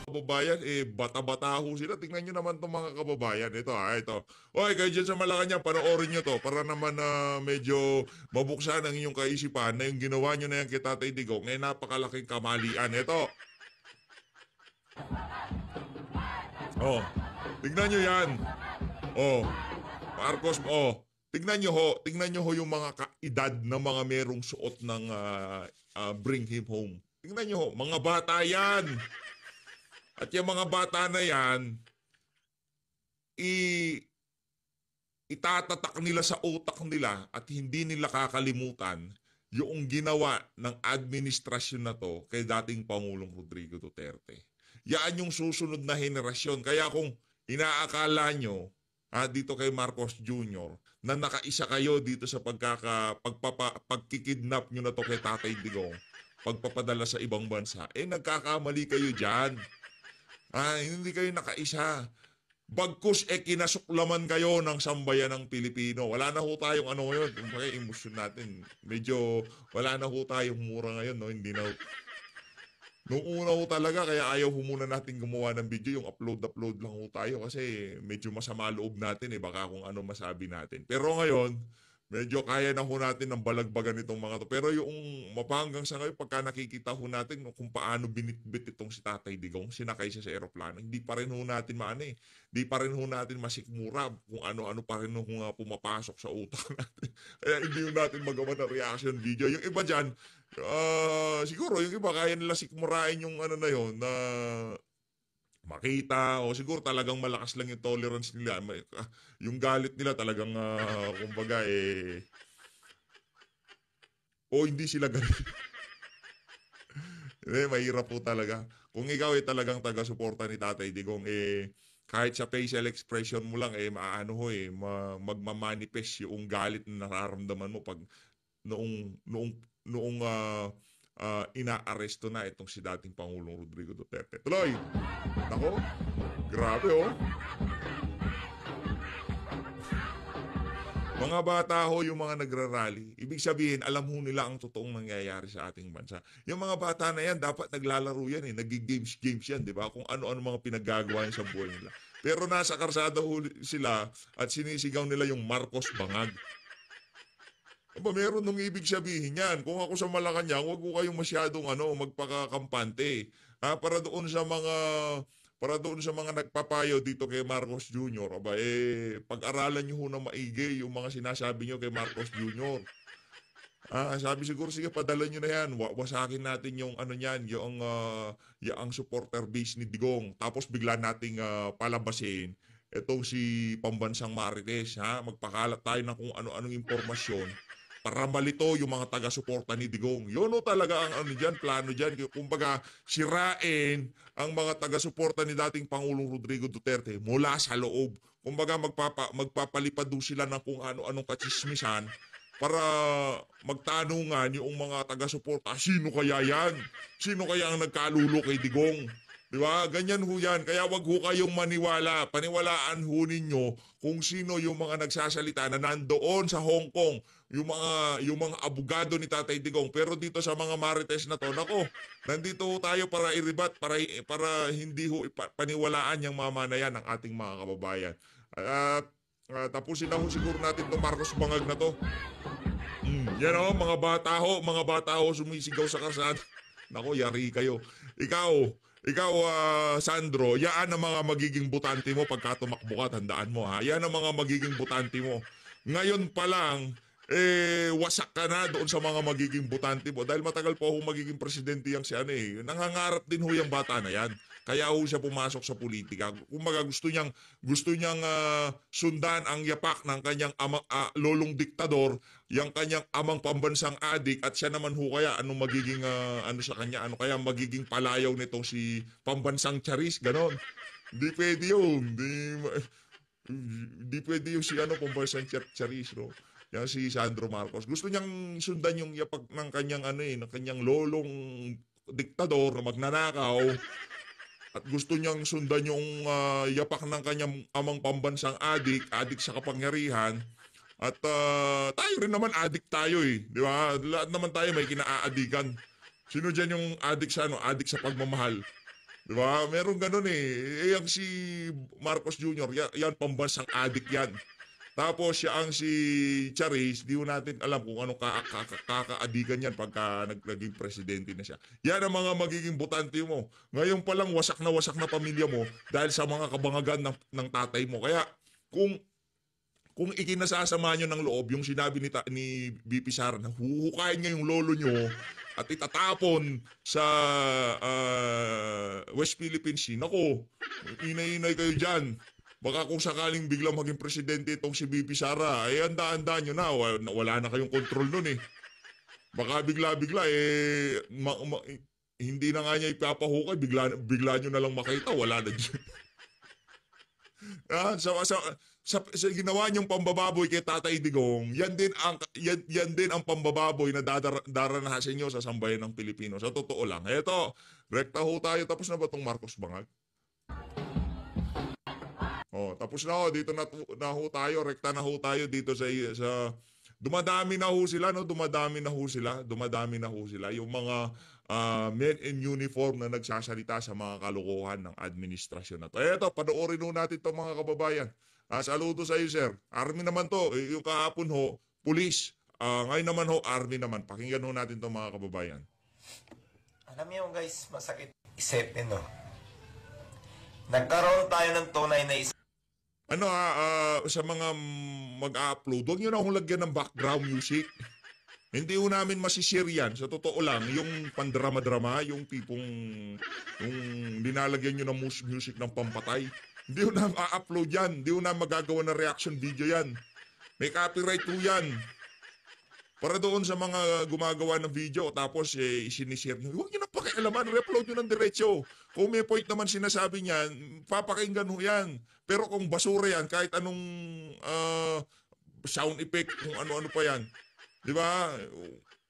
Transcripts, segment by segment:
kababayan, bata-bata ho sila. Tingnan nyo naman itong mga kababayan. Ito. Oy, kayo dyan sa Malacanang, panoorin nyo to para naman medyo mabuksan ang inyong kaisipan na yung ginawa nyo na yan kay Tatay Digong napakalaking kamalian. Ito. Oh, tignan nyo yan. Oh, Marcos, tignan nyo ho yung mga kaedad na mga merong suot ng Bring Him Home. Tignan nyo ho, mga bata yan. At yung mga bata na yan, itatatak nila sa utak nila at hindi nila kakalimutan yung ginawa ng administrasyon na to kay dating Pangulong Rodrigo Duterte. Yan yung susunod na henerasyon. Kaya kung inaakala nyo, dito kay Marcos Jr., na nakaisa kayo dito sa pagkikidnap nyo na to kay Tatay Digong, pagpapadala sa ibang bansa, nagkakamali kayo dyan. Hindi kayo nakaisa. Bagkus kinasuklaman kayo ng sambayan ng Pilipino. Wala na ho tayong ano ngayon. Kaya emosyon natin. Medyo wala na ho tayong mura ngayon. No? Hindi na. Nung una ho talaga, kaya ayaw ho muna natin gumawa ng video. Yung upload lang ho tayo kasi medyo masama loob natin. Baka kung ano masabi natin. Pero ngayon, medyo kaya na ho natin ng balagbagan itong mga to. Pero yung mapanggang sa ngayon, pagka nakikita ho natin kung paano binitbit itong si Tatay Digong, sinakay siya sa aeroplano, hindi pa rin ho natin hindi pa rin ho natin masikmura kung ano-ano pa rin ho pumapasok sa utak natin. Kaya hindi ho natin magawa ng reaction video. Yung iba dyan, siguro yung iba kaya nila sikmurain yung ano na yun, na makita o siguro talagang malakas lang yung tolerance nila. Yung galit nila talagang kumbaga hindi sila galit. Mahirap po talaga. Kung ikaw talagang taga-suporta ni Tatay Digong, kahit sa facial expression mo lang, magmamanifest yung galit na nararamdaman mo pag noong inaaresto na itong si dating Pangulong Rodrigo Duterte. Tuloy! Nako, grabe Mga bata ho yung mga nagrarally. Ibig sabihin, alam ho nila ang totoong nangyayari sa ating bansa. Yung mga bata na yan, dapat naglalaro yan Nag-games yan, di ba? Kung ano-ano mga pinaggagawa sa buhay nila. Pero nasa karsada ho sila at sinisigaw nila yung Marcos Bangag. Meron nung ibig sabihin yan. Kung ako sa Malacanang, wag ko kayong masyadong magpakakampante. Para doon sa mga nagpapayo dito kay Marcos Jr. Pag-aralan nyo ho na maigi yung mga sinasabi nyo kay Marcos Jr. Sabi siguro, sige, padala nyo na yan. Wasakin natin yung yung supporter base ni Digong. Tapos bigla nating palabasin itong si Pambansang Marites. Magpakalat tayo ng kung ano-anong impormasyon para malito yung mga taga-suporta ni Digong. Yun talaga ang plano dyan. Kumbaga, sirain ang mga taga-suporta ni dating Pangulong Rodrigo Duterte mula sa loob. Kumbaga, magpapalipad doon sila ng kung ano-anong kachismisan para magtanungan yung mga taga-suporta, sino kaya yan? Sino kaya ang nagkalulo kay Digong? Di ba? Ganyan ho yan. Kaya wag ho kayong maniwala. Paniwalaan ho ninyo kung sino yung mga nagsasalita na nandoon sa Hong Kong, yung mga abogado ni Tatay Digong. Pero dito sa mga marites na to, nako, nandito ho tayo para iribat, para hindi ho paniwalaan yung mamanayan ng ating mga kababayan. At tapusin na ho siguro natin itong Marcos Bangag na to. Yan mga bata ho sumisigaw sa kalsada. Nako, yari kayo. Ikaw, Sandro, yan ang mga magiging butante mo pagka tumakbo ka, tandaan mo Yan ang mga magiging butante mo. Ngayon pa lang, wasak ka na doon sa mga magiging butante mo. Dahil matagal po akong magiging presidente yang nangangarap din ho yung bata na yan. Kaya ho siya pumasok sa politika. Kumbaga gusto niyang sundan ang yapak ng kanyang lolong diktador, yung kanyang amang pambansang adik, at siya naman ho kaya anong magiging sa kanya, ano kaya magiging palayaw nitong si pambansang Charis, ganon. Hindi pwede yun. Hindi pwede yung si pambansang Charis, no? Yan si Sandro Marcos. Gusto niyang sundan yung yapak ng kanyang ng kanyang lolong diktador na magnanakaw. At gusto niyang sundan yung yapak ng kanyang amang pambansang adik sa kapangyarihan. At tayo rin naman adik tayo di ba? Lahat naman tayo may kinaaadikan. Sino dyan yung adik sa adik sa pagmamahal? Di ba? Meron ganun eh. Yang si Marcos Jr., yan pambansang adik yan. Tapos siya ang si Charis, di mo natin alam kung anong kakaadikan yan pagka naging presidente na siya. Yan ang mga magiging botante mo. Ngayon pa lang wasak na pamilya mo dahil sa mga kabangagan ng tatay mo. Kaya kung ikinasasama nyo ng loob, yung sinabi ni BP Sara na huhukayin nga yung lolo nyo at itatapon sa West Philippine Sea, nako, inay-inay kayo dyan. Baka kung sakaling biglang maging presidente itong si BP Sara, handa-handa nyo na, wala na kayong control nun eh. Baka bigla-bigla hindi na nga niya ipapahukay, bigla nyo na lang makita, wala na dyan. Sa ginawa niyong pambababoy kay Tatay Digong, yan din ang pambababoy na daranasan niyo sa sambayan ng Pilipino. Sa totoo lang. Eto, rekta ho tayo. Tapos na ba tong Marcos Bangag? Oh, tapos na ho. Dito na ho tayo. Rekta na ho tayo dito sa dumadami na ho sila, no? Dumadami na ho sila. Yung mga men in uniform na nagsasalita sa mga kalokohan ng administrasyon na to. Eto, panoorin ho natin to mga kababayan. Saludo sa iyo, sir. Army naman to. Yung kahapon ho, police. Ngayon naman ho, army naman. Pakinggan ho natin to mga kababayan. Alam niyo guys, masakit isipin, no? Nagkaroon tayo ng tunay na sa mga mag-upload, huwag nyo na akong lagyan ng background music. Hindi ho namin masishare yan. Sa totoo lang, yung pandrama-drama, yung tipong yung dinalagyan nyo ng music ng pampatay. Hindi ho na ma-upload yan. Hindi ho na magagawa ng reaction video yan. May copyright po yan. Para doon sa mga gumagawa ng video tapos isinishare nyo, huwag nyo na pakialaman, re-upload nyo ng diretso. Kung may point naman sinasabi niyan, papakinggan ho yan. Pero kung basura yan, kahit anong sound effect, kung ano-ano pa yan, di ba?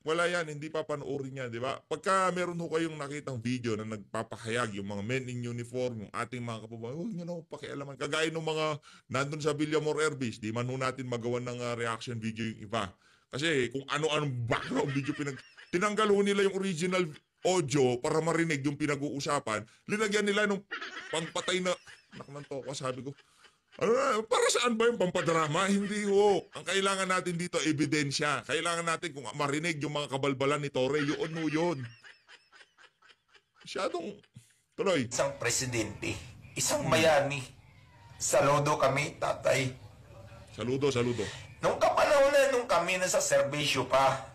Wala yan, hindi papanoorin yan, di ba? Pagka meron ho kayong nakitang video na nagpapahayag yung mga men in uniform, yung ating mga kababayan, huwag nyo na pakialaman. Kagaya ng mga nandun sa Villamor Airbase, di man ho natin magawa ng reaction video yung iba. Kasi kung ano-anong background video tinanggal ho nila yung original audio para marinig yung pinag-uusapan. Linagyan nila nung pangpatay na nakmanto ko, sabi ko, para saan ba yung pampadrama? Hindi ho. Ang kailangan natin dito, ebidensya. Kailangan natin kung marinig yung mga kabalbalan ni Torre, yun ho yun. Masyadong, tuloy. Isang presidente, isang bayani. Saludo kami, tatay. Saludo. Nung kapanahonan nung kami nasa serbisyo pa,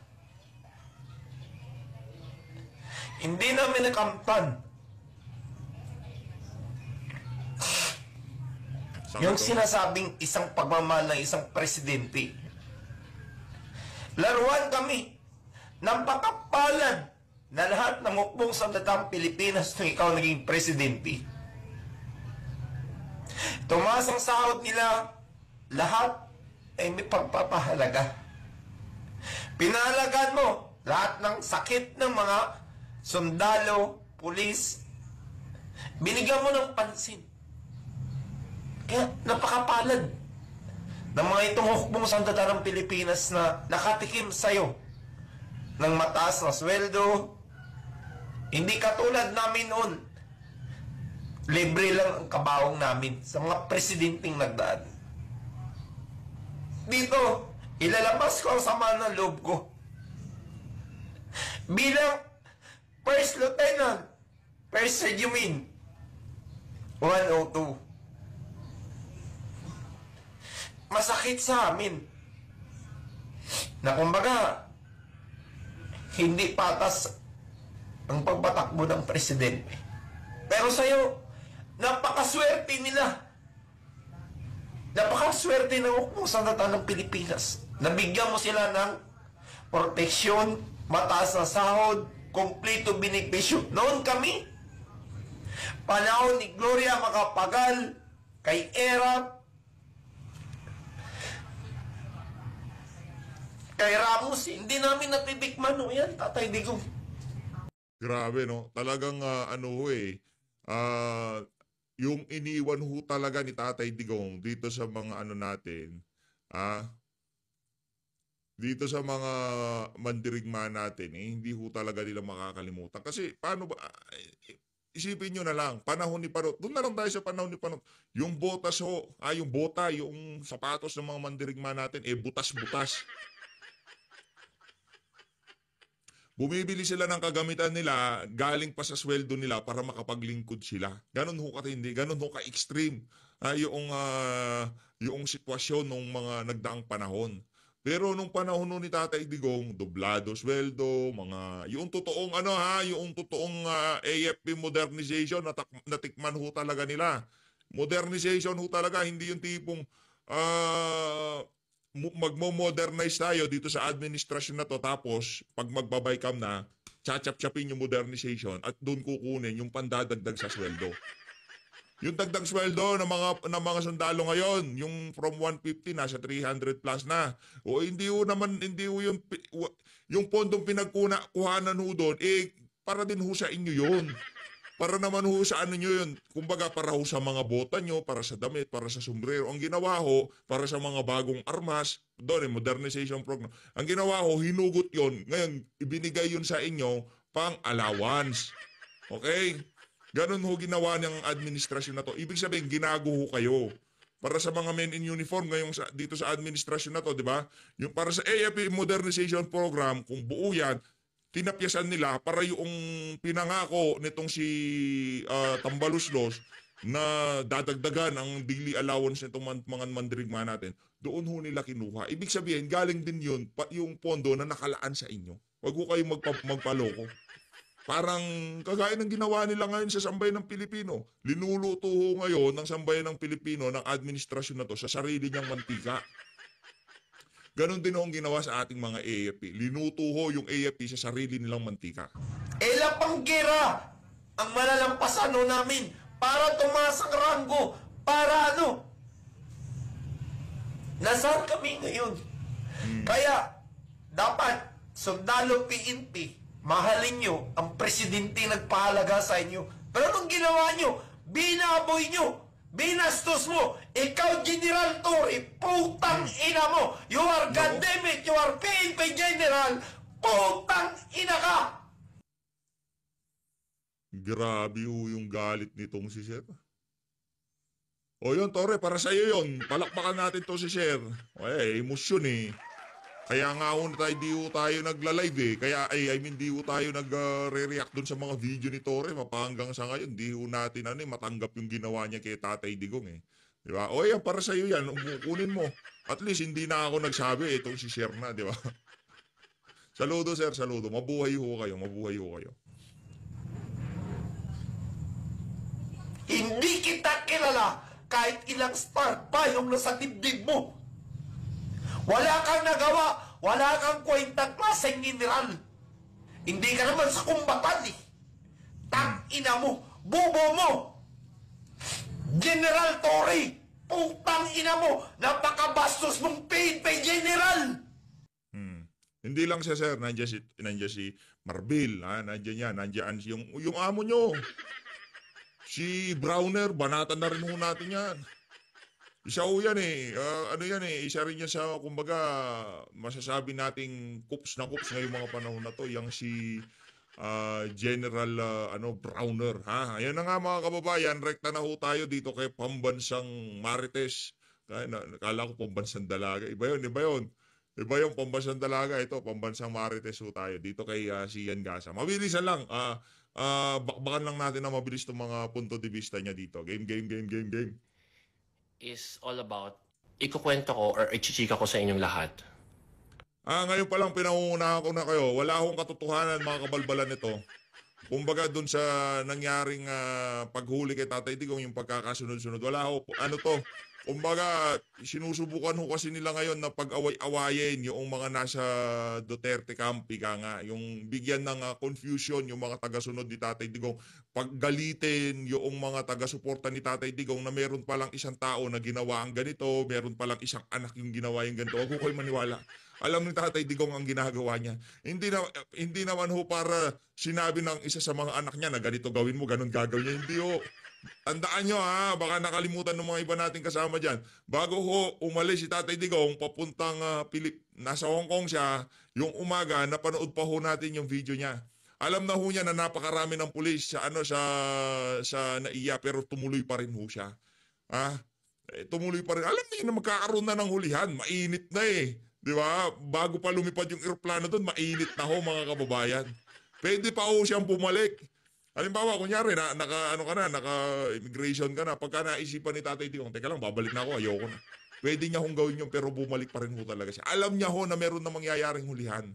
hindi namin nakamtan yung sinasabing isang pagmamahal ng isang presidente. Laruan kami ng pakapalad na lahat ng ukbong sandatang Pilipinas nung ikaw naging presidente. Tumaas ang sahod nila, lahat ay may pagpapahalaga. Pinahalagaan mo lahat ng sakit ng mga sundalo, pulis. Binigyan mo ng pansin. Kaya napakapalad ng mga itong hukbong sandata ng Pilipinas na nakatikim sa'yo ng mataas na sweldo. Hindi katulad namin noon. Libre lang ang kabawang namin sa mga presidenteng nagdaan. Dito, ilalabas ko ang sama ng loob ko. Bilang First Lieutenant, First Regiment, 102. Masakit sa amin na kumbaga, hindi patas ang pagpatakbo ng presidente. Pero sa'yo, napakaswerte nila. Napakaswerte ng hukbong sandata ng Pilipinas. Nabigyan mo sila ng proteksyon, mataas na sahod, kompleto benepisyo. Noon kami, panahon ni Gloria Macapagal, kay Erap, kay Ramos, hindi namin natibikman o yan, Tatay Digong. Grabe, no? Talagang yung iniwan ho talaga ni Tatay Digong dito sa mga natin, dito sa mga mandirigma natin, hindi ho talaga nila makakalimutan. Kasi paano ba, isipin nyo na lang, panahon ni Parot. Doon na lang tayo sa panahon ni Parot. Yung botas ho, yung bota, yung sapatos ng mga mandirigma natin, butas-butas. Bumibili sila ng kagamitan nila, galing pa sa sweldo nila para makapaglingkod sila. Ganon ho katindi, ganon ho ka-extreme yung sitwasyon ng mga nagdaang panahon. Pero nung panahon nun ni Tatay Digong, doblado sweldo, yung totoong yung totoong AFP modernization natikman ho talaga nila. Modernization ho talaga, hindi yung tipong magmo-modernize tayo dito sa administrasyon na to, tapos pag magbabaykam na, chachap-chapin yung modernization at doon kukunin yung pandadagdag sa sweldo. Yung dagdag sweldo ng mga sundalo ngayon, yung from 150 nasa 300 plus na. O hindi ho yung pondong pinagkuhanan ho doon, para din ho sa inyo yun. Para naman ho sa nyo yun. Kumbaga para ho sa mga bota nyo, para sa damit, para sa sombrero. Ang ginawa ho, para sa mga bagong armas, doon modernization program. Ang ginawa ho, hinugot yon. Ngayon, ibinigay yun sa inyo pang allowance. Okay? Ganun ho ginawa ng administrasyon na to. Ibig sabihin, ginago ho kayo. Para sa mga men in uniform ngayong dito sa administrasyon na to, di ba? Yung para sa AFP modernization program, kung buo yan, tinapyasan nila para yung pinangako nitong si Tambaluslos na dadagdagan ang daily allowance nitong mga mandirigma natin, doon ho nila kinuha. Ibig sabihin, galing din yun, yung pondo na nakalaan sa inyo. Huwag ho kayong magpaloko. Parang kagaya ng ginawa nila ngayon sa sambayan ng Pilipino. Linuluto ho ngayon ng sambayan ng Pilipino ng administrasyon na to sa sarili niyang mantika. Ganon din ho ang ginawa sa ating mga AFP. Linuto ho yung AFP sa sarili nilang mantika. Lapanggera ang malalampasan namin para tumaas ang ranggo. Para nasaan kami ngayon? Kaya, dapat, sundalo PNP, mahalin nyo ang presidente nagpahalaga sa inyo. Pero anong ginawa nyo? Binaboy nyo. Binastos mo. Ikaw, General Torre, putang ina mo. You are goddammit. You are PNP General. Putang ina ka. Grabe ho yung galit nitong si Sir. O yun, Torre, para sa'yo yun. Palakpakan natin to si Sir. Emosyon eh. Kaya nga ho di ho tayo nagla-live eh. Kaya di ho tayo nagre-react dun sa mga video ni Torre. Mapahanggang sa ngayon, di ho natin matanggap yung ginawa niya kay Tatay Digong eh. Di ba? O yan, para sa'yo yan. Kunin mo. At least hindi na ako nagsabi itong si Sir na, di ba? Saludo Sir, saludo. Mabuhay ho kayo, mabuhay ho kayo. Hindi kita kilala kahit ilang star pa yung nasa dibdib mo. Wala kang nagawa, wala kang kwentang klaseng general. Hindi ka naman sa kumbatan eh. Tang-ina mo, bubo mo. General Torre, putang ina mo, napakabastos mong paid general. Hindi lang siya Sir, nandiyan si Marbil, nandiyan yung amo nyo. Si Browner, banatan na rin ho natin yan. Isa ho yan eh. Isa rin yan sa, kumbaga, masasabi nating kups na kups ngayong mga panahon na to. Yang si General Browner. Ayan na nga mga kababayan, rekta na ho tayo dito kay Pambansang Marites. Nakala ko Pambansang Dalaga. Iba yun. Iba yung Pambansang Dalaga. Ito, Pambansang Marites ho tayo. Dito kay Sian Gasa. Mabilisan lang. Bakbakan lang natin na mabilis itong mga punto de vista niya dito. Game. Is all about, ikukwento ko or ichichika ko sa inyong lahat. Ngayon pa lang pinangungunahan ko na kayo. Wala akong katotohanan mga kabalbalan nito. Kumbaga dun sa nangyaring paghuli kay Tatay Digong, yung pagkakasunod-sunod. Wala ako, kumbaga sinusubukan ho kasi nila ngayon na pag-away-awayin yung mga nasa Duterte camp, nga. Yung bigyan ng confusion yung mga taga-sunod ni Tatay Digong. Paggalitin yung mga taga-suporta ni Tatay Digong na meron palang isang tao na ginawa ang ganito, meron palang isang anak yung ginawa yung ganito. Huwag ko kayo maniwala. Alam ni Tatay Digong ang ginagawa niya. Hindi naman ho para sinabi ng isa sa mga anak niya na ganito gawin mo, ganun gagawin niya. Hindi ho. Tandaan nyo baka nakalimutan ng mga iba nating kasama dyan. Bago ho umalis si Tatay Digong, papuntang nasa Hong Kong siya, yung umaga, napanood pa ho natin yung video niya. Alam na ho niya na napakarami ng pulis sa sa NAIA pero tumuloy pa rin ho siya. Tumuloy pa rin. Alam niya na magkakaroon na ng hulihan. Mainit na eh. Di ba? Bago pa lumipad yung eroplano doon, mainit na ho mga kababayan. Pwede pa ho siyang bumalik. Halimbawa, kunyari, naka-immigration ka na. Pagka naisipan ni Tatay Digong, teka lang, babalik na ako, ayoko na. Pwede niya hong gawin yun, pero bumalik pa rin ho talaga siya. Alam niya ho na meron na mangyayaring hulihan.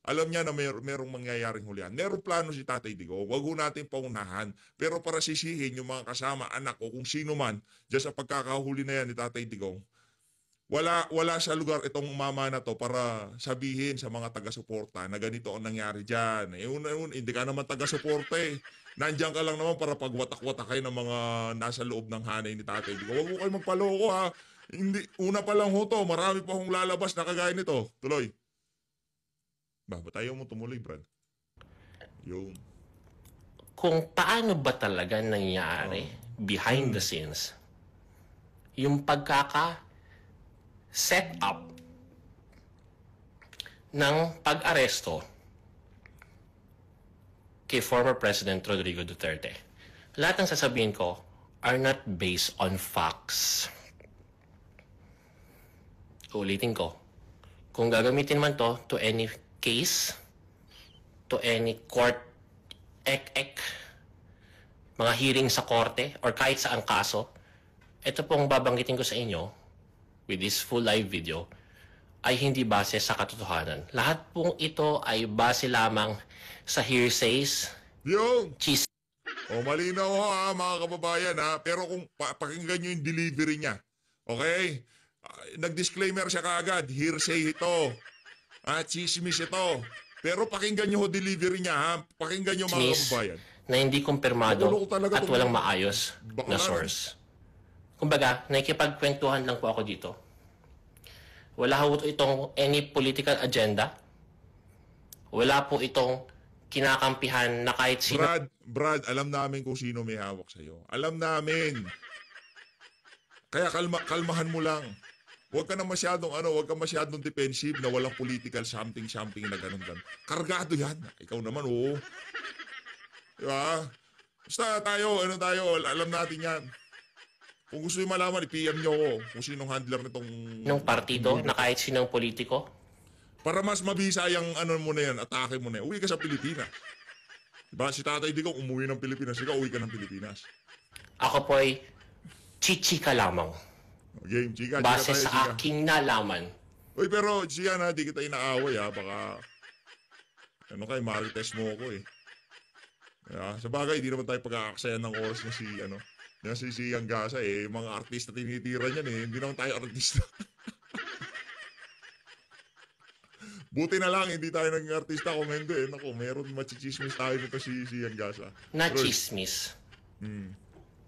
Alam niya na merong mangyayaring hulihan. Meron plano si Tatay Digong. Wag ho natin paunahan. Pero para sisihin yung mga kasama, anak o kung sino man, dyan sa pagkakahuli na yan ni Tatay Digong, wala sa lugar itong mama na to para sabihin sa mga taga-suporta na ganito ang nangyari dyan. Hindi ka naman taga-suporta eh. Nandiyan ka lang naman para pagwatak-watak kayo ng mga nasa loob ng hanay ni Tatay Digong. Huwag mo kayo magpaloko ha. Hindi, una pa lang ho to, marami pa hong lalabas na kagaya nito. Tuloy. Tayo mo tumuloy, Brad. Yung Kung paano ba talaga nangyari behind the scenes, yung set up ng pag-aresto kay former President Rodrigo Duterte. Lahat ng sasabihin ko are not based on facts. Ulitin ko. Kung gagamitin man to any case, to any court, mga hearing sa korte, or kahit saang kaso, ito pong babanggitin ko sa inyo with this full live video ay hindi base sa katotohanan. Lahat pong ito ay base lamang sa hearsays, yung malinaw ho ha, mga kababayan ha. Pero kung pakinggan nyo yung delivery niya, okay? Nag-disclaimer siya kaagad, hearsay ito. Chismis ito. Pero pakinggan nyo ho delivery niya ha. Pakinggan nyo mga kababayan. Na hindi kumpirmado at walang maayos na source. Kumbaga, nakikipagkwentuhan lang po ako dito. Wala po itong any political agenda. Wala po itong kinakampihan na kahit sino. Brad, alam namin kung sino may hawak sa'yo. Alam namin. Kaya kalmahan mo lang. Huwag ka masyadong defensive na walang political something na ganun. Kargado yan. Ikaw naman, oo. Diba? Basta tayo, alam natin yan. Kung gusto nyo malaman, i-PM nyo ako kung sinong handler nitong partido na kahit sinong politiko. Para mas mabisa yung mo na yan, atake mo na yan. Uwi ka sa Pilipinas. Diba? Si Tatay Digong umuwi ng Pilipinas. Ikaw, uwi ka ng Pilipinas. Ako po ay chichika lamang. Game, chika. Base sa aking nalaman. Uy, pero siya na, di kita inaaway ha. Baka, marites mo ako eh. Sa bagay, di naman tayo pagkakaksayan ng oras na si Siang Gasa eh. Mga artista tinitira niyan eh. Hindi naman tayo artista. Buti na lang, hindi tayo naging artista kung hindi. Naku, meron machichismis tayo nito si Siang Gasa. Na-chismis.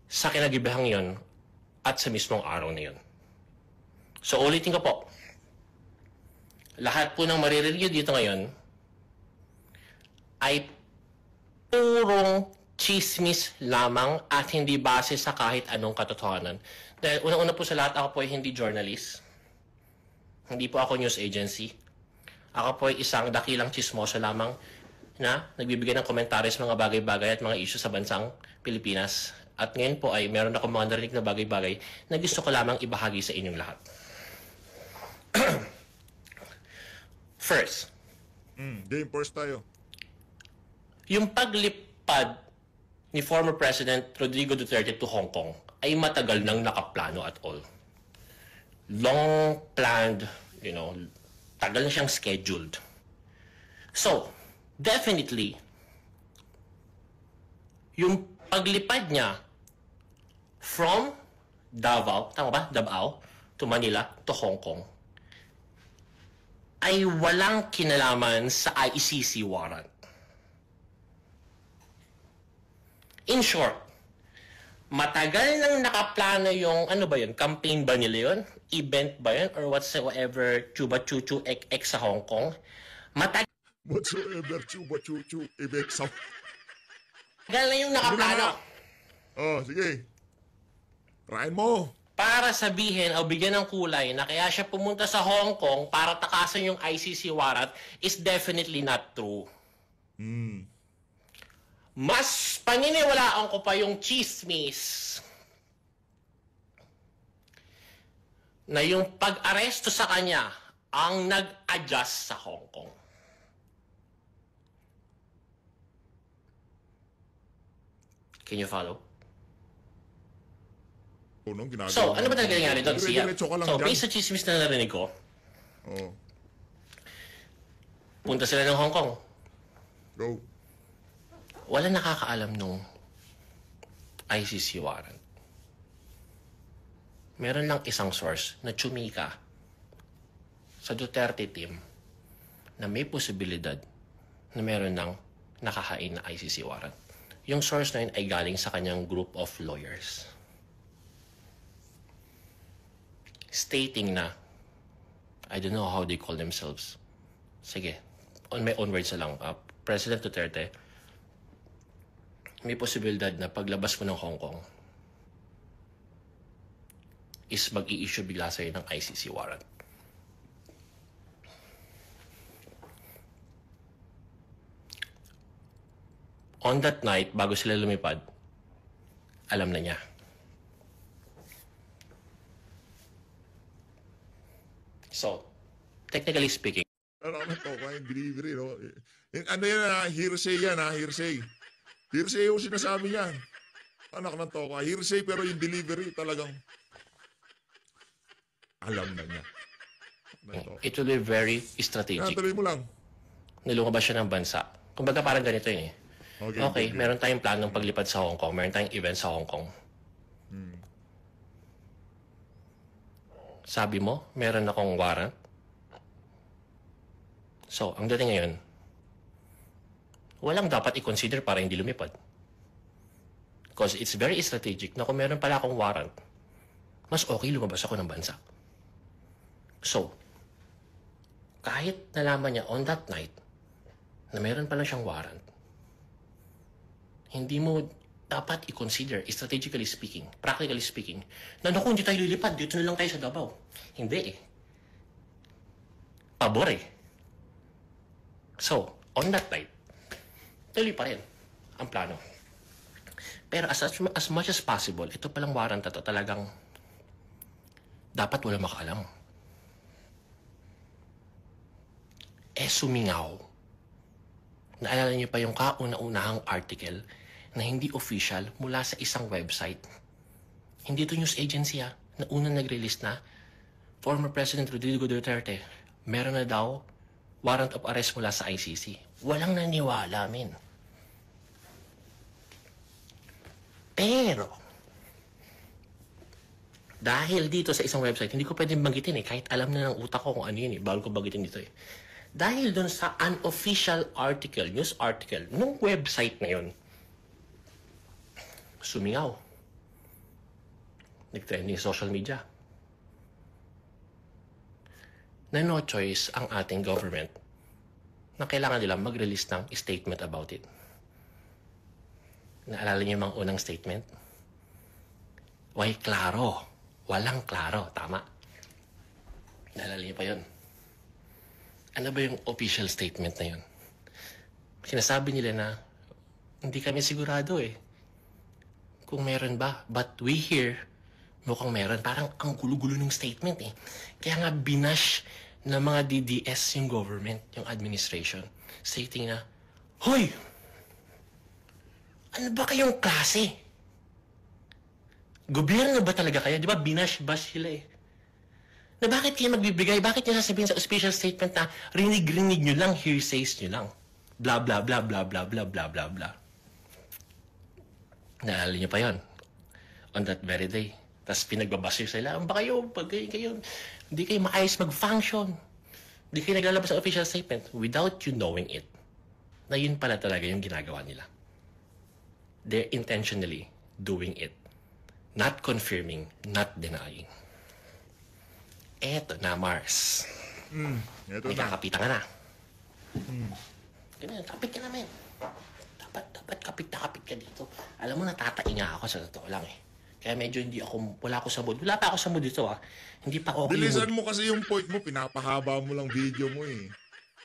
Sa kinagibahang yon at sa mismong araw na yun. So, ulitin ko po. Lahat po ng maririnig dito ngayon ay purong chismis lamang at hindi base sa kahit anong katotohanan. Dahil unang-una po sa lahat, ako po ay hindi journalist. Hindi po ako news agency. Ako po ay isang dakilang chismoso lamang na nagbibigay ng komentaryo sa mga bagay-bagay at mga issue sa bansang Pilipinas. At ngayon po ay meron ako mga narinig na bagay-bagay na gusto ko lamang ibahagi sa inyong lahat. First. Game first tayo. Yung paglipad ni former President Rodrigo Duterte to Hong Kong ay matagal nang nakaplano at all. Long planned, tagal na siyang scheduled. So, definitely, yung paglipad niya from Davao, tama ba? Davao to Manila to Hong Kong ay walang kinalaman sa ICC warrant. In short, matagal nang nakaplano yung, campaign ba nila yun? Event ba yun? Or whatsoever, chuba chuchu ek sa Hong Kong? Whatsoever, chuba chuchu event sa... Matagal na yung nakaplano. Sige. Try mo. Para sabihin o bigyan ng kulay na kaya siya pumunta sa Hong Kong para takasan yung ICC warrant is definitely not true. Mas paniniwalaan ko pa yung chismis na yung pag-aresto sa kanya ang nag-adjust sa Hong Kong. Can you follow? Nung ginagawa So, ano ba talaga nangyari doon? Dire-diretso ka lang So, dyan. based sa chismis na narinig ko, Oo. punta sila ng Hong Kong. Go. Wala nakakaalam nung ICC warrant. Meron lang isang source na tsumika sa Duterte team na may posibilidad na meron ng nakahain na ICC warrant. Yung source na yun ay galing sa kanyang group of lawyers. Stating na, I don't know how they call themselves. Sige, on my own words na lang, President Duterte, may posibilidad na paglabas mo ng Hong Kong is mag-i-issue bigla sa'yo ng ICC warrant. On that night, bago sila lumipad, alam na niya. So, technically speaking, Ano to, yung delivery, no? Ano yan, hearsay yan, hearsay. Hearsay yung sinasabi niyan. Anak ng toka, hearsay pero yung delivery talagang alam na niya. it will be very strategic. Tuloy mo lang. Nilumabas siya ng bansa. Kumbaga parang ganito yun eh. Okay, meron tayong planong paglipad sa Hong Kong. Meron tayong event sa Hong Kong. Sabi mo, meron akong warrant. So, ang dating ngayon, walang dapat i-consider para hindi lumipad. Because it's very strategic na kung meron pala akong warrant, mas okay lumabas ako ng bansa. So, kahit nalaman niya on that night na meron pala siyang warrant, hindi mo dapat i-consider, strategically speaking, practically speaking, na naku, hindi tayo lilipad, dito na lang tayo sa Davao. Hindi eh. Pabor eh. So, on that night, tuloy pa rin ang plano. Pero as much as possible, ito palang warrant na to talagang dapat wala makaalam. Sumingaw. Naalala niyo pa yung kauna-unahang article na hindi official mula sa isang website. Hindi to news agency na unang nag-release na former President Rodrigo Duterte, meron na daw warrant of arrest mula sa ICC. Walang naniwala, men. Pero, dahil dito sa isang website, hindi ko pwedeng banggitin kahit alam na ng utak ko kung ano yun bago ko banggitin dito Dahil doon sa unofficial article, news article, nung website na yun, sumingaw. Nag-trending social media. Na no choice ang ating government na kailangan nila mag-release ng statement about it. Naalala niyo yung mga unang statement? Why klaro? Walang klaro. Tama. Naalala niyo pa yun? Ano ba yung official statement na yun? Sinasabi nila na hindi kami sigurado kung meron ba. But we hear mukhang meron. Parang ang gulo-gulo ng statement Kaya nga binash ng mga DDS yung government, yung administration. Stating na, hoy! Ano ba kayong klase? Gobyerno ba talaga kayo? Di ba binash-bash sila Na bakit kayo magbibigay? Bakit nyo sasabihin sa official statement na rinig-rinig nyo lang, hearsays nyo lang? Blah, blah, blah, blah, blah, blah, blah, blah, blah. Naalala nyo pa yon on that very day. Tapos pinagbabasyo sila, ba kayo? Pag kayo, hindi kayo maayos mag-function. Hindi kayo naglalabas sa official statement without you knowing it. Na yun pala talaga yung ginagawa nila. They're intentionally doing it. Not confirming, not denying. Eto na, Mars. Ito May na. kakapitan ka na. Ganyan, kapit ka namin. Dapat kapit na kapit ka dito. Alam mo, natatain nga ako sa totoo lang Kaya medyo wala ako sa mood. Wala pa ako sa mood dito Hindi pa okay Bilisan mo kasi yung point mo, pinapahaba mo lang video mo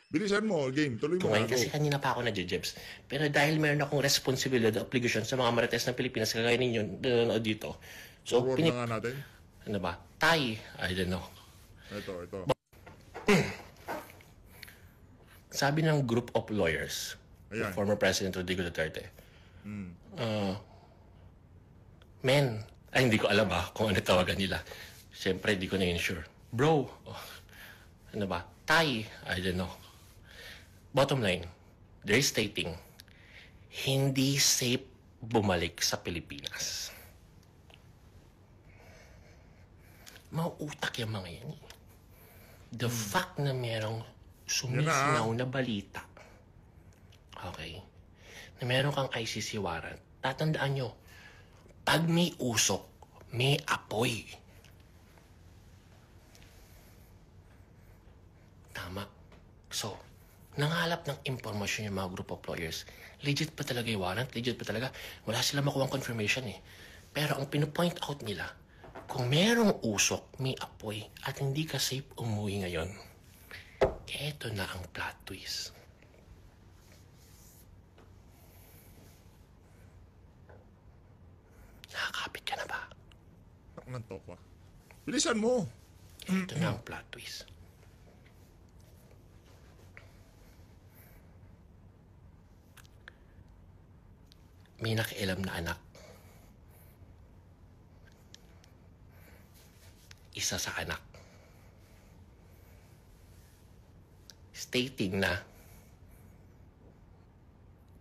Bilisan mo, game. Tuloy mo. Ngayon Go. kasi kanina pa ako na-jebs. Pero dahil meron akong responsibilidad at obligasyon sa mga marites ng Pilipinas, kagaya ninyo nanonood dito. So, Forward na nga natin. ano ba? Tay, I don't know. Ito. Sabi ng group of lawyers, Ayan. former President Rodrigo Duterte, men, ay hindi ko alam kung ano tawagan nila. Siyempre, hindi ko na-insure. Bro, ano ba? Tay, I don't know. Bottom line, they're stating, hindi safe bumalik sa Pilipinas. Mauutak yung mga yan. The fact na merong sumisinaw na balita, okay, na meron kang ICC warrant, tatandaan nyo, pag may usok, may apoy. Tama. So, nangalap ng impormasyon yung mga group of lawyers. Legit pa talaga yung warrant? Legit pa talaga? Wala sila makuha confirmation eh. Pero ang pinopoint out nila, kung merong usok, may apoy, at hindi ka safe umuwi ngayon, eto na ang plot twist. Nakakapit ka na ba? Nantok pa. Bilisan mo. Ito na ang plot twist. May nakialam na anak. Isa sa anak. Stating na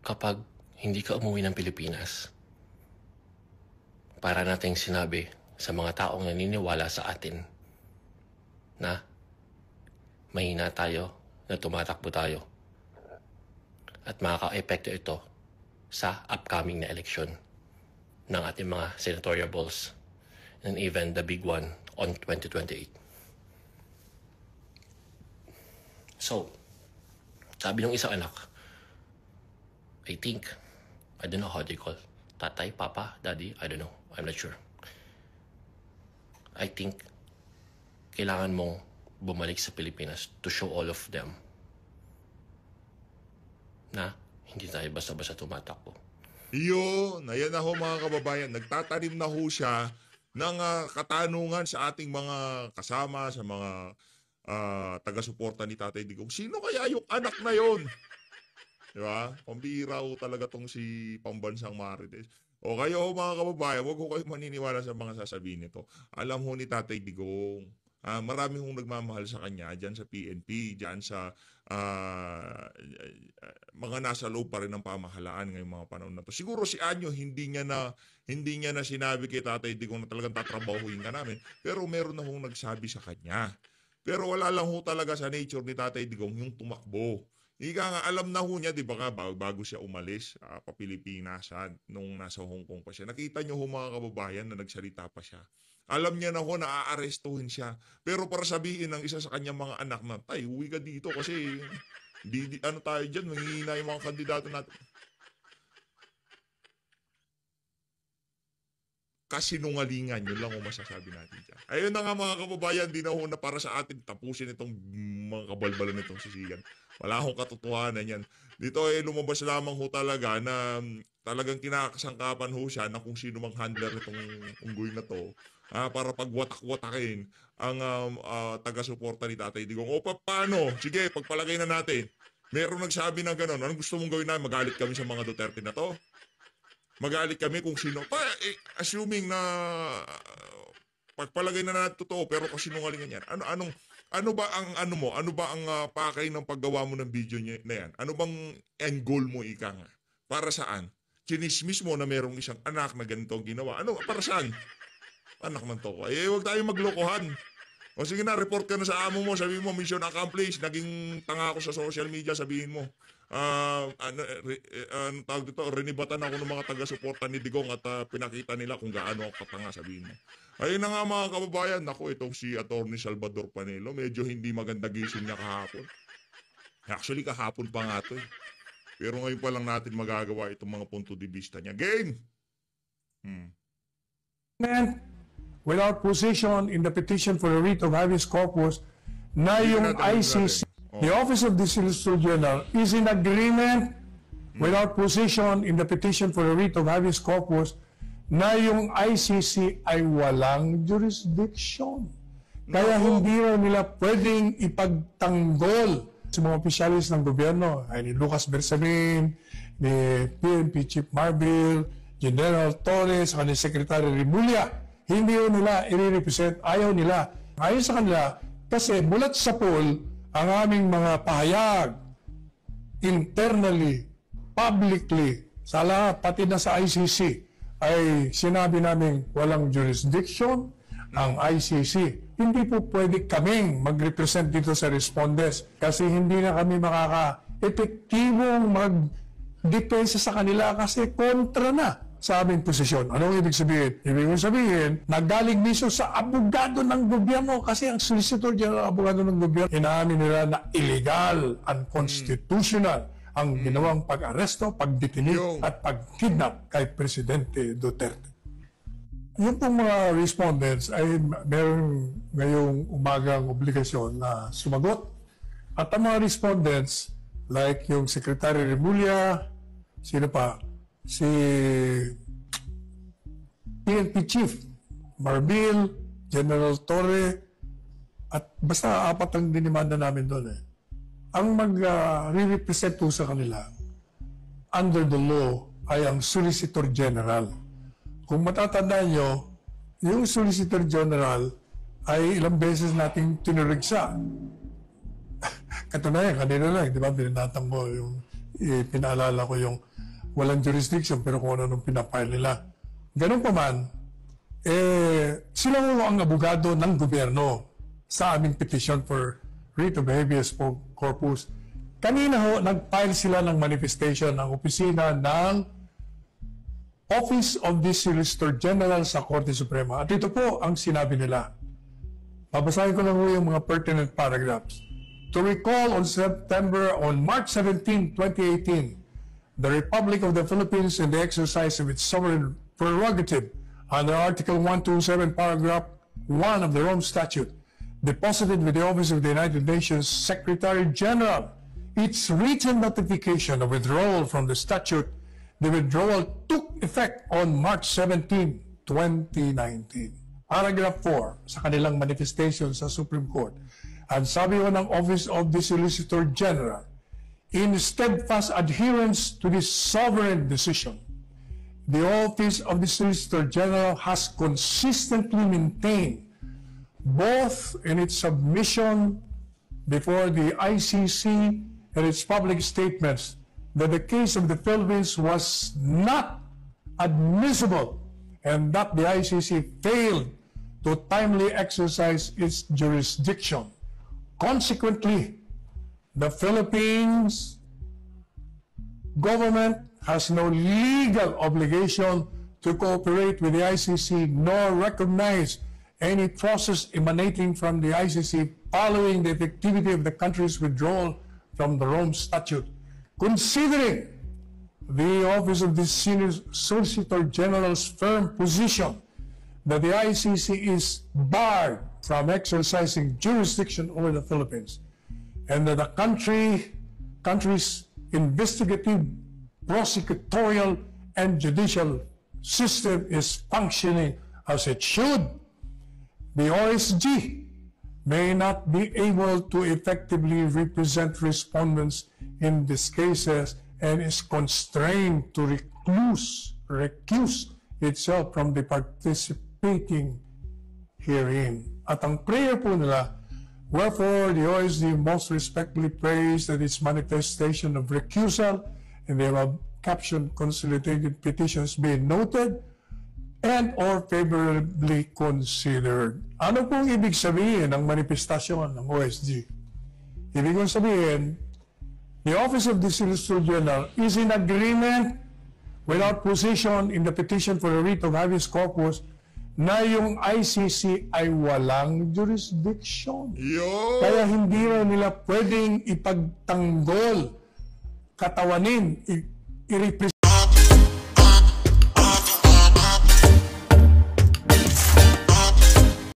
kapag hindi ka umuwi ng Pilipinas, para nating sinabi sa mga taong naniniwala sa atin na mahina tayo, na tumatakbo tayo, at makaka-epekto ito sa upcoming na eleksyon ng ating mga senatorial balls and even the big one on 2028. So, sabi ng isang anak, I don't know how they call, tatay, papa, daddy, I don't know, I'm not sure. I think kailangan mong bumalik sa Pilipinas to show all of them na hindi tayo basta-basta tumatakbo. Yun, ayan na ho mga kababayan. Nagtatanim na ho siya ng katanungan sa ating mga kasama, sa mga taga-suporta ni Tatay Digong. Sino kaya yung anak na yon? Di ba? Pambira ho talaga tong si Pambansang Marites. O kayo ho mga kababayan, huwag ho kayo maniniwala sa mga sasabihin nito. Alam ho ni Tatay Digong, marami hong nagmamahal sa kanya dyan sa PNP, dyan sa mga nasa loob pa rin ng pamahalaan ngayong mga panahon na to. Siguro si Anyo hindi niya na sinabi kay Tatay Digong na talagang tatrabahuin ka namin, pero meron na hong nagsabi sa kanya. Pero wala lang ho talaga sa nature ni Tatay Digong yung tumakbo. Ika nga, alam na ho niya, di ba nga, bago siya umalis pa Pilipinas nung nasa Hong Kong pa siya. Nakita niyo ho mga kababayan na nagsalita pa siya. Alam niya na ho na aarestuhin siya. Pero para sabihin ng isa sa kanyang mga anak na, tay, uwi ka dito kasi ano tayo dyan, manghihina yung mga kandidato natin. Kasinungalingan, yun lang ang masasabi natin dyan. Ayun na nga mga kababayan, di na ho na para sa atin tapusin itong mga kabalbalan nitong sisigan. Wala akong katotohanan yan. Dito lumabas lamang ho talaga na talagang kinakasangkapan ho siya na kung sino mang handler nitong unggoy na to para pagwatak-watakin ang taga-suporta ni Tatay Digong. O paano? Sige, pagpalagay na natin. Meron nagsabi na gano'n. Anong gusto mong gawin na? Magalit kami sa mga Duterte na to? Magalit kami kung sino. Assuming na pagpalagay na natin totoo pero kasinungalingan yan. Ano ba ang pakay ng paggawa mo ng video na yan? Ano bang end goal mo, ika nga? Para saan? Chinismis mo na merong isang anak na ganito ang ginawa. Ano? Para saan? Anak ng toko. Huwag tayong maglokohan. O sige na, report ka na sa amo mo. Sabihin mo, mission accomplished. Naging tanga ako sa social media. Sabihin mo. Tawag dito, renibatan ako ng mga taga-suporta ni Digong at pinakita nila kung gaano ako katanga, sabihin mo. Ayun na nga mga kababayan. Naku, itong si Atty. Salvador Panelo, medyo hindi maganda gising niya kahapon. Actually, kahapon pa nga ito eh. Pero ngayon pa lang natin magagawa itong mga punto de vista niya. Game! Without position in the petition for a writ of habeas corpus na yung ICC The Office of the Solicitor General is in agreement with our position in the petition for a writ of habeas corpus na yung ICC ay walang jurisdiction. Kaya hindi raw nila pwedeng ipagtanggol sa mga opisyalis ng gobyerno, ay ni Lucas Bersamin, ni PNP Chief Marbil, General Torres, ni Secretary Rimulya. Hindi nila i-represent, ayaw nila. Ayaw sa kanila kasi bulat sa pool ang aming mga pahayag internally, publicly, sa lahat, pati na sa ICC, ay sinabi namin walang jurisdiction ang ICC. Hindi po pwede kaming mag-represent dito sa respondents kasi hindi na kami makaka-epektibong mag-depensa sa kanila kasi kontra na sa aming posisyon. Anong ibig sabihin? Ibig sabihin, nagaling mismo sa abogado ng gobyerno kasi ang Solicitor General abogado ng gobyerno, inaamin nila na illegal, unconstitutional ang ginawang pag-aresto, pagdetinig at pagkidnap kay Presidente Duterte. Yung pong mga respondents ay meron ngayong umagang obligasyon na sumagot. At ang mga respondents, like yung Secretary Rimulya, sino pa? Si PNP Chief Marbil, General Torre, at basta apat ang dinimanda namin doon eh. Ang mag-represent po sa kanila under the law ay ang Solicitor General. Kung matatandaan nyo, yung Solicitor General ay ilang beses nating tinurigsa. Katunayan, kanina lang, di ba, binatang ko yung, pinaalala ko yung walang jurisdiction pero kung ano nung pinapile nila. Ganun pa man, sila ang abogado ng gobyerno sa aming petition for writ of habeas corpus. Kanina ho, nag-file sila ng manifestation ng opisina ng Office of the Solicitor General sa Korte Suprema. At ito po ang sinabi nila. Babasahin ko lang po yung mga pertinent paragraphs. To recall on March 17, 2018, the Republic of the Philippines in the exercise of its sovereign prerogative under Article 127, Paragraph 1 of the Rome Statute, deposited with the Office of the United Nations Secretary General its written notification of withdrawal from the statute. The withdrawal took effect on March 17, 2019. Paragraph 4 sa kanilang manifestation sa Supreme Court. Ang sabi ko ng Office of the Solicitor General, in steadfast adherence to this sovereign decision, the Office of the Solicitor General has consistently maintained, both in its submission before the ICC and its public statements, that the case of the Philippines was not admissible and that the ICC failed to timely exercise its jurisdiction. Consequently, the Philippines government has no legal obligation to cooperate with the ICC nor recognize any process emanating from the ICC following the effectivity of the country's withdrawal from the Rome Statute. Considering the Office of the Solicitor General's firm position that the ICC is barred from exercising jurisdiction over the Philippines, and that the country's investigative, prosecutorial, and judicial system is functioning as it should, the OSG may not be able to effectively represent respondents in these cases and is constrained to recuse itself from the participating herein. At ang prayer po nila, wherefore the OSG most respectfully prays that its manifestation of recusal in the above captioned consolidated petitions be noted and or favorably considered. Ano pong ibig sabihin ng manifestasyon ng OSG? Ibig kong sabihin, the Office of the Solicitor General is in agreement with our position in the petition for a writ of habeas corpus na yung ICC ay walang jurisdiction. Kaya hindi raw nila pwedeng ipagtanggol, katawanin, i-represent